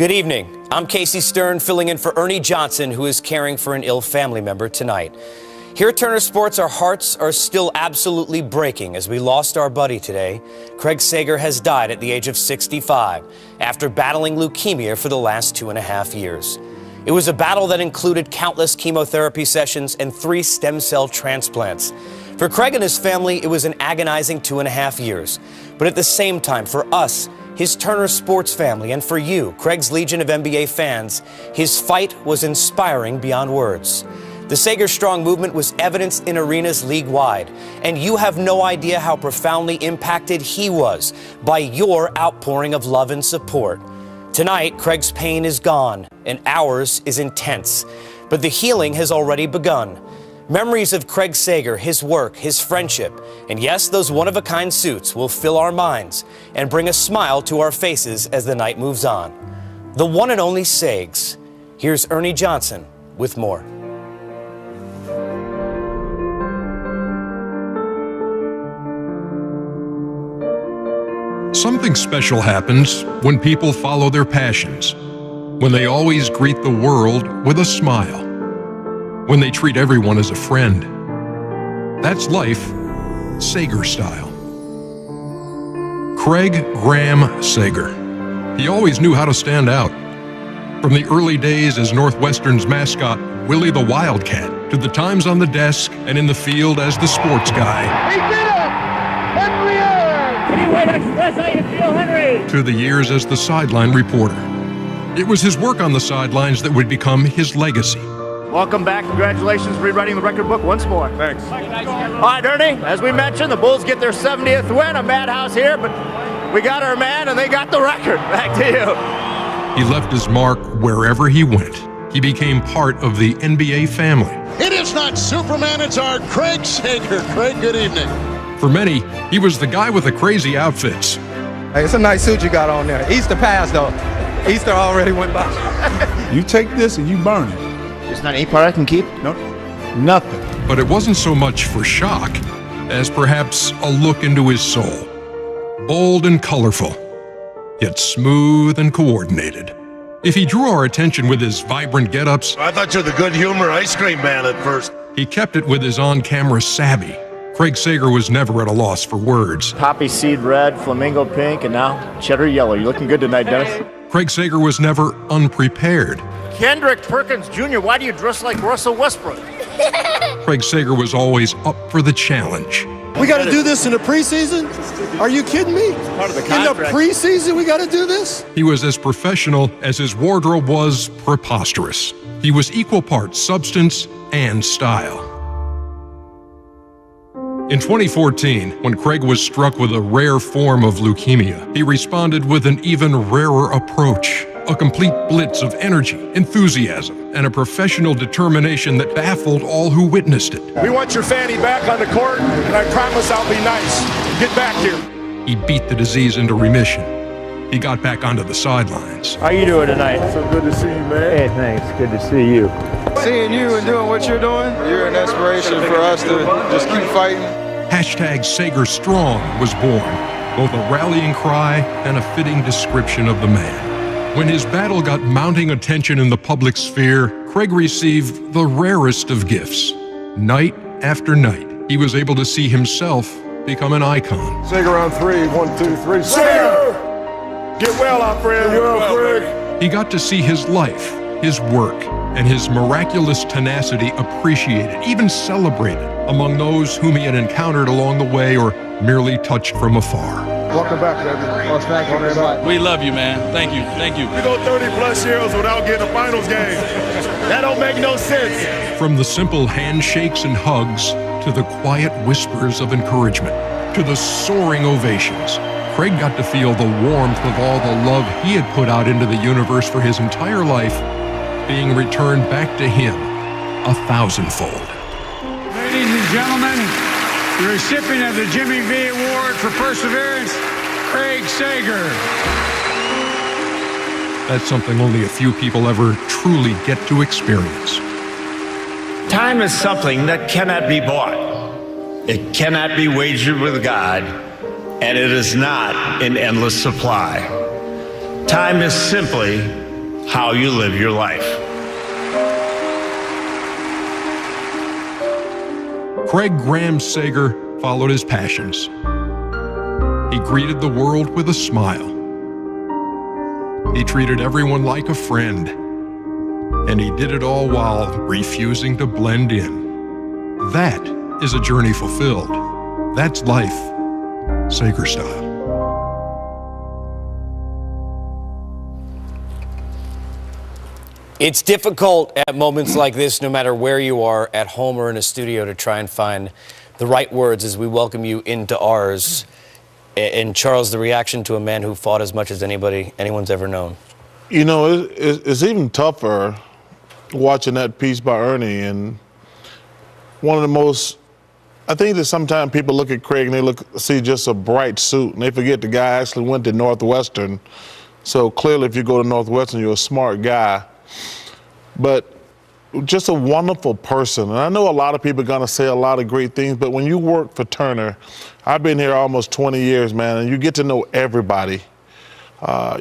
Good evening. I'm Casey Stern, filling in for Ernie Johnson, who is caring for an ill family member tonight. Here at Turner Sports, our hearts are still absolutely breaking as we lost our buddy today. Craig Sager has died at the age of 65 after battling leukemia for the last 2.5 years. It was a battle that included countless chemotherapy sessions and 3 stem cell transplants. For Craig and his family, it was an agonizing 2.5 years. But at the same time, for us, his Turner Sports family, and for you, Craig's legion of NBA fans, his fight was inspiring beyond words. The Sager Strong movement was evidenced in arenas league-wide, and you have no idea how profoundly impacted he was by your outpouring of love and support. Tonight, Craig's pain is gone, and ours is intense, but the healing has already begun. Memories of Craig Sager, his work, his friendship, and yes, those one-of-a-kind suits will fill our minds and bring a smile to our faces as the night moves on. The one and only Sags. Here's Ernie Johnson with more. Something special happens when people follow their passions, when they always greet the world with a smile, when they treat everyone as a friend. That's life, Sager style. Craig Graham Sager. He always knew how to stand out. From the early days as Northwestern's mascot, Willie the Wildcat, to the times on the desk and in the field as the sports guy. He did it! Henry Aaron! Anyway, express how you feel, Henry! To the years as the sideline reporter. It was his work on the sidelines that would become his legacy. Welcome back. Congratulations for rewriting the record book once more. Thanks. All right, Ernie, as we mentioned, the Bulls get their 70th win, a madhouse here, but we got our man and they got the record. Back to you. He left his mark wherever he went. He became part of the NBA family. It is not Superman, it's our Craig Sager. Craig, good evening. For many, he was the guy with the crazy outfits. Hey, it's a nice suit you got on there. Easter passed, though. Easter already went by. You take this and you burn it. There's not any part I can keep? No, nothing. But it wasn't so much for shock as perhaps a look into his soul. Bold and colorful, yet smooth and coordinated. If he drew our attention with his vibrant get-ups, I thought you were the good humor ice cream man at first. he kept it with his on-camera savvy. Craig Sager was never at a loss for words. Poppy seed red, flamingo pink, and now cheddar yellow. You're looking good tonight, Dennis. Craig Sager was never unprepared. Kendrick Perkins Jr., why do you dress like Russell Westbrook? Craig Sager was always up for the challenge. We got to do this in the preseason? Are you kidding me? Part of the In contract. the preseason, we got to do this? He was as professional as his wardrobe was preposterous. He was equal parts substance and style. In 2014, when Craig was struck with a rare form of leukemia, he responded with an even rarer approach. A complete blitz of energy, enthusiasm, and a professional determination that baffled all who witnessed it. We want your Fanny back on the court, and I promise I'll be nice. Get back here. He beat the disease into remission. He got back onto the sidelines. How you doing tonight? So good to see you, man. Hey, thanks. Good to see you. Seeing you and doing what you're doing, you're an inspiration for us to just keep fighting. Hashtag Sager Strong was born, both a rallying cry and a fitting description of the man. When his battle got mounting attention in the public sphere, Craig received the rarest of gifts. Night after night, he was able to see himself become an icon. Sager on 3, 1, 2, 3. Sager! Get well, our friend. Get well, Craig. He got to see his life, his work, and his miraculous tenacity appreciated, even celebrated, among those whom he had encountered along the way or merely touched from afar. Welcome back, baby. Well, thank you very much. We love you, man. Thank you. Thank you. We go 30-plus years without getting a finals game. That don't make no sense. From the simple handshakes and hugs to the quiet whispers of encouragement to the soaring ovations, Craig got to feel the warmth of all the love he had put out into the universe for his entire life being returned back to him 1,000-fold. Ladies and gentlemen, the recipient of the Jimmy V Award for Perseverance, Craig Sager. That's something only a few people ever truly get to experience. Time is something that cannot be bought. It cannot be wagered with God, and it is not in endless supply. Time is simply how you live your life. Craig Graham Sager followed his passions. He greeted the world with a smile. He treated everyone like a friend. And he did it all while refusing to blend in. That is a journey fulfilled. That's life, Sager style. It's difficult at moments like this, no matter where you are, at home or in a studio, to try and find the right words as we welcome you into ours. And Charles, the reaction to a man who fought as much as anyone's ever known. You know, it's even tougher watching that piece by Ernie. And one of the most, I think that sometimes people look at Craig and they see just a bright suit, and they forget the guy actually went to Northwestern. So clearly, if you go to Northwestern, you're a smart guy. But just a wonderful person. And I know a lot of people are going to say a lot of great things, but when you work for Turner, I've been here almost 20 years, man, and you get to know everybody.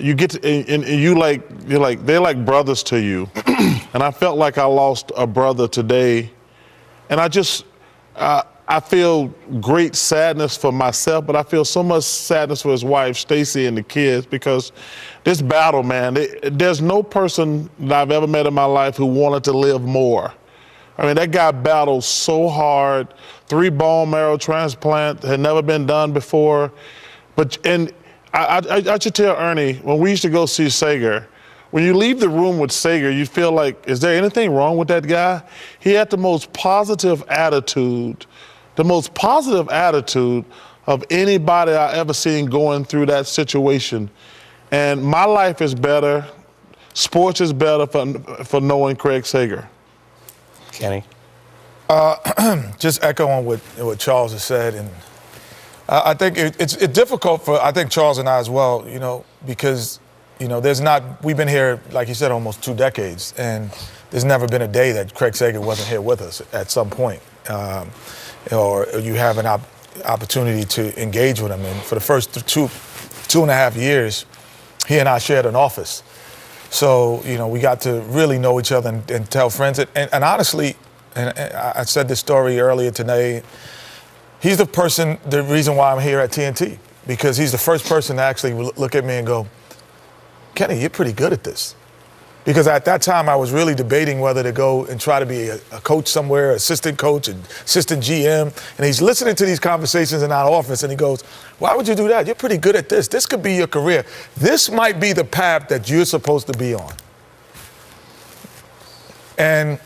You get to, and they're like brothers to you. And I felt like I lost a brother today. And I feel great sadness for myself, but I feel so much sadness for his wife, Stacy, and the kids, because this battle, man, there's no person that I've ever met in my life who wanted to live more. I mean, that guy battled so hard. 3 bone marrow transplants had never been done before. And I should tell Ernie, when we used to go see Sager, when you leave the room with Sager, you feel like, is there anything wrong with that guy? He had the most positive attitude of anybody I ever seen going through that situation. And my life is better, sports is better for knowing Craig Sager. Kenny? Just echoing what Charles has said, and I think it's difficult for, I think, Charles and I as well, you know, because, you know, we've been here, like you said, almost 2 decades, and there's never been a day that Craig Sager wasn't here with us at some point. Or you have an opportunity to engage with him. And for the first two and a half years, he and I shared an office. So, you know, we got to really know each other and tell friends. And honestly, and I said this story earlier today, he's the reason why I'm here at TNT, because he's the first person to actually look at me and go, Kenny, you're pretty good at this. Because at that time, I was really debating whether to go and try to be a coach somewhere, assistant coach, assistant GM. And he's listening to these conversations in our office, and he goes, why would you do that? You're pretty good at this. This could be your career. This might be the path that you're supposed to be on. And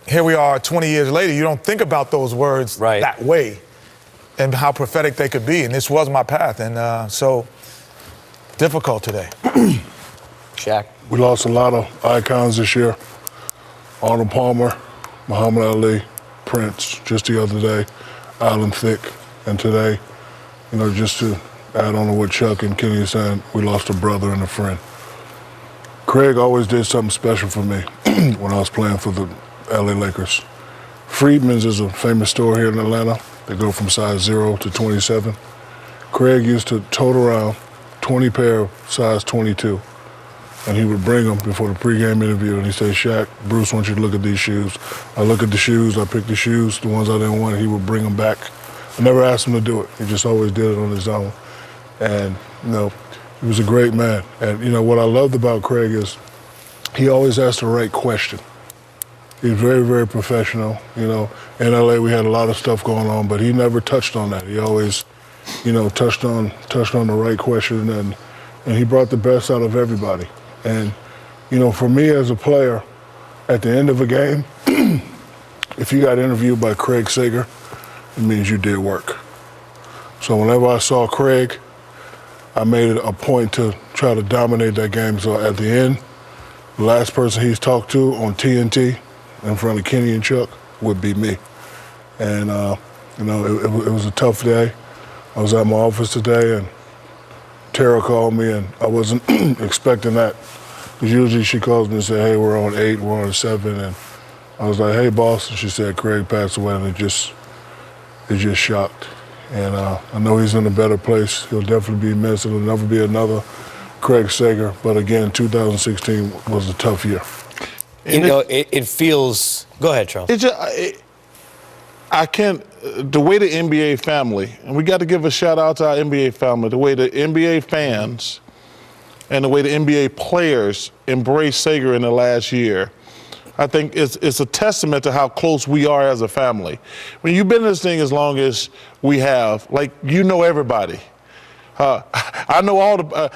here we are 20 years later. You don't think about those words that way and how prophetic they could be. And this was my path. And so difficult today. Shaq? We lost a lot of icons this year. Arnold Palmer, Muhammad Ali, Prince, just the other day, Alan Thicke, and today, you know, just to add on to what Chuck and Kenny are saying, we lost a brother and a friend. Craig always did something special for me when I was playing for the LA Lakers. Friedman's is a famous store here in Atlanta. They go from size 0 to 27. Craig used to tote around 20 pair of size 22. And he would bring them before the pregame interview, and he'd say, Shaq, Bruce wants you to look at these shoes. I look at the shoes, I pick the shoes, the ones I didn't want, and he would bring them back. I never asked him to do it. He just always did it on his own. And, you know, he was a great man. And, you know, what I loved about Craig is he always asked the right question. He was very, very professional. You know, in LA we had a lot of stuff going on, but he never touched on that. He always, you know, touched on the right question, and he brought the best out of everybody. And, you know, for me as a player, at the end of a game, if you got interviewed by Craig Sager, it means you did work. So whenever I saw Craig, I made it a point to try to dominate that game. So at the end, the last person he's talked to on TNT in front of Kenny and Chuck would be me. And, you know, it was a tough day. I was at my office today, and Tara called me, and I wasn't expecting that. Because usually she calls me and says, hey, we're on 8, we're on 7. And I was like, hey, boss. And she said, Craig passed away, and it just shocked. And I know he's in a better place. He'll definitely be missed. It'll never be another Craig Sager. But again, 2016 was a tough year. You know, it feels. Go ahead, Charles. I can't. The way the NBA family, and we got to give a shout out to our NBA family, the way the NBA fans and the way the NBA players embraced Sager in the last year, I think it's a testament to how close we are as a family. When you've been in this thing as long as we have, like, you know everybody. I know all the.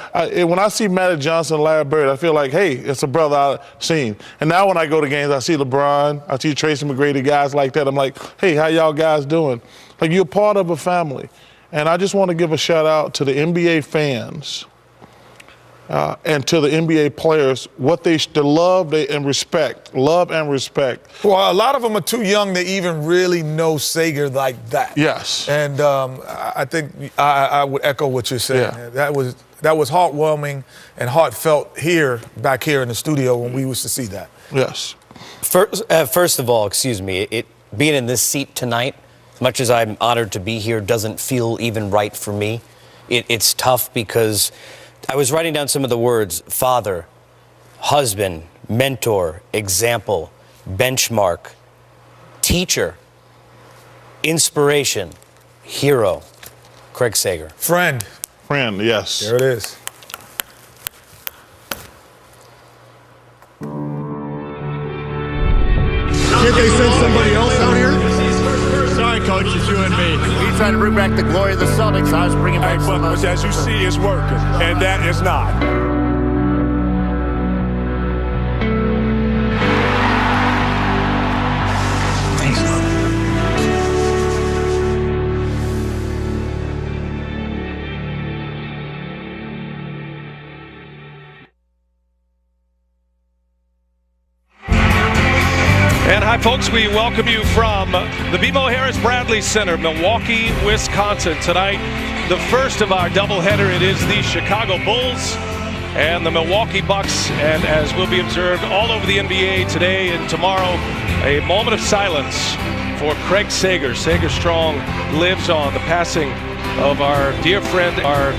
When I see Magic Johnson and Larry Bird, I feel like, hey, it's a brother I've seen. And now when I go to games, I see LeBron, I see Tracy McGrady, guys like that. I'm like, hey, how y'all guys doing? Like, you're part of a family. And I just want to give a shout out to the NBA fans and to the NBA players, what the love and respect. Well, a lot of them are too young to even really know Sager like that. Yes. And I think I would echo what you're saying. Yeah. That was heartwarming and heartfelt back here in the studio when we used to see that. Yes. First of all, excuse me, being in this seat tonight, as much as I'm honored to be here, doesn't feel even right for me. It's tough because I was writing down some of the words: father, husband, mentor, example, benchmark, teacher, inspiration, hero. Craig Sager. Friend, yes. There it is. Can't they send somebody else out here? Sorry, Coach, it's you and me. We trying to bring back the glory of the Celtics. I was bringing back but as you see, it's working, and that is not. And hi, folks. We welcome you from the BMO Harris Bradley Center, Milwaukee, Wisconsin. Tonight, the first of our doubleheader. It is the Chicago Bulls and the Milwaukee Bucks. And as will be observed all over the NBA today and tomorrow, a moment of silence for Craig Sager. Sager Strong lives on. The passing of our dear friend, our